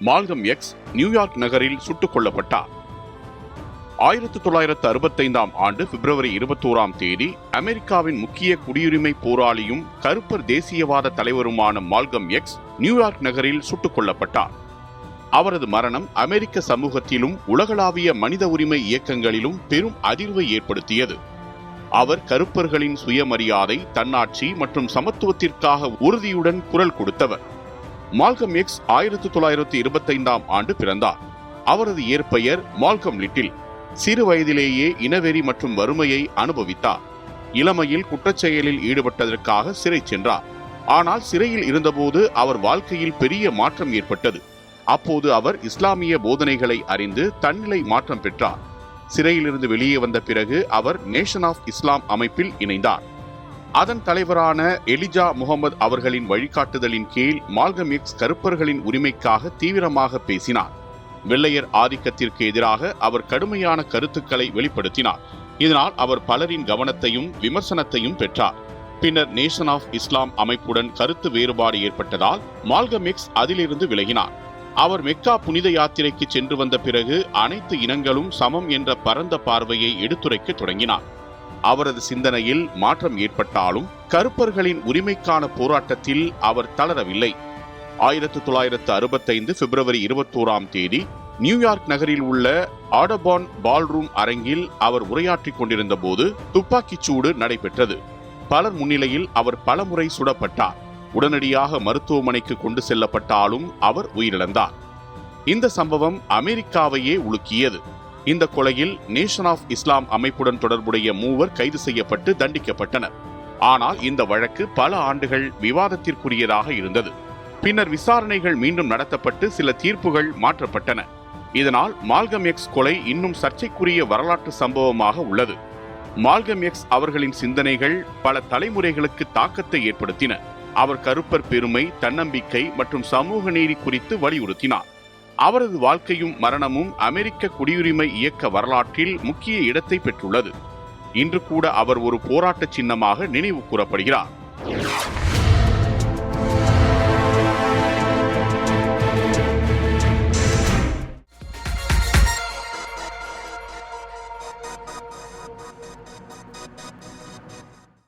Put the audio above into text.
Malcolm X New York நகரில் சுட்டுக் கொல்லப்பட்டார். 1965 ஆண்டு பிப்ரவரி 21 தேதி அமெரிக்காவின் முக்கிய குடியுரிமை போராளியும் கருப்பர் தேசியவாத தலைவருமான மால்கம் எக்ஸ் நியூயார்க் நகரில் சுட்டுக் கொல்லப்பட்டார். அவரது மரணம் அமெரிக்க சமூகத்திலும் உலகளாவிய மனித உரிமை இயக்கங்களிலும் பெரும் அதிர்வை ஏற்படுத்தியது. அவர் கருப்பர்களின் சுயமரியாதை, தன்னாட்சி மற்றும் சமத்துவத்திற்காக உறுதியுடன் குரல் கொடுத்தவர். மால்கம் எக்ஸ் 1925 ஆண்டு பிறந்தார். அவரது இயற்பெயர் மால்கம் லிட்டில். சிறு வயதிலேயே இனவெறி மற்றும் வறுமையை அனுபவித்தார். இளமையில் குற்றச்செயலில் ஈடுபட்டதற்காக சிறை சென்றார். ஆனால் சிறையில் இருந்தபோது அவர் வாழ்க்கையில் பெரிய மாற்றம் ஏற்பட்டது. அப்போது அவர் இஸ்லாமிய போதனைகளை அறிந்து தன்னிலை மாற்றம் பெற்றார். சிறையிலிருந்து வெளியே வந்த பிறகு அவர் நேஷன் ஆஃப் இஸ்லாம் அமைப்பில் இணைந்தார். அதன் தலைவரான எலிஜா முகமது அவர்களின் வழிகாட்டுதலின் கீழ் மால்கம் எக்ஸ் கருப்பர்களின் உரிமைக்காக தீவிரமாக பேசினார். வெள்ளையர் ஆதிக்கத்திற்கு எதிராக அவர் கடுமையான கருத்துக்களை வெளிப்படுத்தினார். இதனால் அவர் பலரின் கவனத்தையும் விமர்சனத்தையும் பெற்றார். பின்னர் நேஷன் ஆஃப் இஸ்லாம் அமைப்புடன் கருத்து வேறுபாடு ஏற்பட்டதால் மால்கம் எக்ஸ் அதிலிருந்து விலகினார். அவர் மெக்கா புனித யாத்திரைக்கு சென்று வந்த பிறகு அனைத்து இனங்களும் சமம் என்ற பரந்த பார்வையை எடுத்துரைக்க தொடங்கினார். அவரது சிந்தனையில் மாற்றம் ஏற்பட்டாலும் கருப்பர்களின் உரிமைக்கான போராட்டத்தில் அவர் தளரவில்லை. 1965 பிப்ரவரி 21 தேதி நியூயார்க் நகரில் உள்ள ஆடபான் பால்ரூம் அரங்கில் அவர் உரையாற்றிக் கொண்டிருந்த போது துப்பாக்கிச் சூடு நடைபெற்றது. பலர் முன்னிலையில் அவர் பலமுறை சுடப்பட்டார். உடனடியாக மருத்துவமனைக்கு கொண்டு செல்லப்பட்டாலும் அவர் உயிரிழந்தார். இந்த சம்பவம் அமெரிக்காவையே உலுக்கியது. இந்த கொலையில் நேஷன் ஆஃப் இஸ்லாம் அமைப்புடன் தொடர்புடைய 3 கைது செய்யப்பட்டு தண்டிக்கப்பட்டனர். ஆனால் இந்த வழக்கு பல ஆண்டுகள் விவாதத்திற்குரியதாக இருந்தது. பின்னர் விசாரணைகள் மீண்டும் நடத்தப்பட்டு சில தீர்ப்புகள் மாற்றப்பட்டன. இதனால் மால்கம் எக்ஸ் கொலை இன்னும் சர்ச்சைக்குரிய வரலாற்று சம்பவமாக உள்ளது. மால்கம் எக்ஸ் அவர்களின் சிந்தனைகள் பல தலைமுறைகளுக்கு தாக்கத்தை ஏற்படுத்தின. அவர் கருப்பர் பெருமை, தன்னம்பிக்கை மற்றும் சமூக நீதி குறித்து வலியுறுத்தினார். அவரது வாழ்க்கையும் மரணமும் அமெரிக்க குடியுரிமை இயக்க வரலாற்றில் முக்கிய இடத்தை பெற்றுள்ளது. இன்று கூட அவர் ஒரு போராட்ட சின்னமாக நினைவு கூறப்படுகிறார்.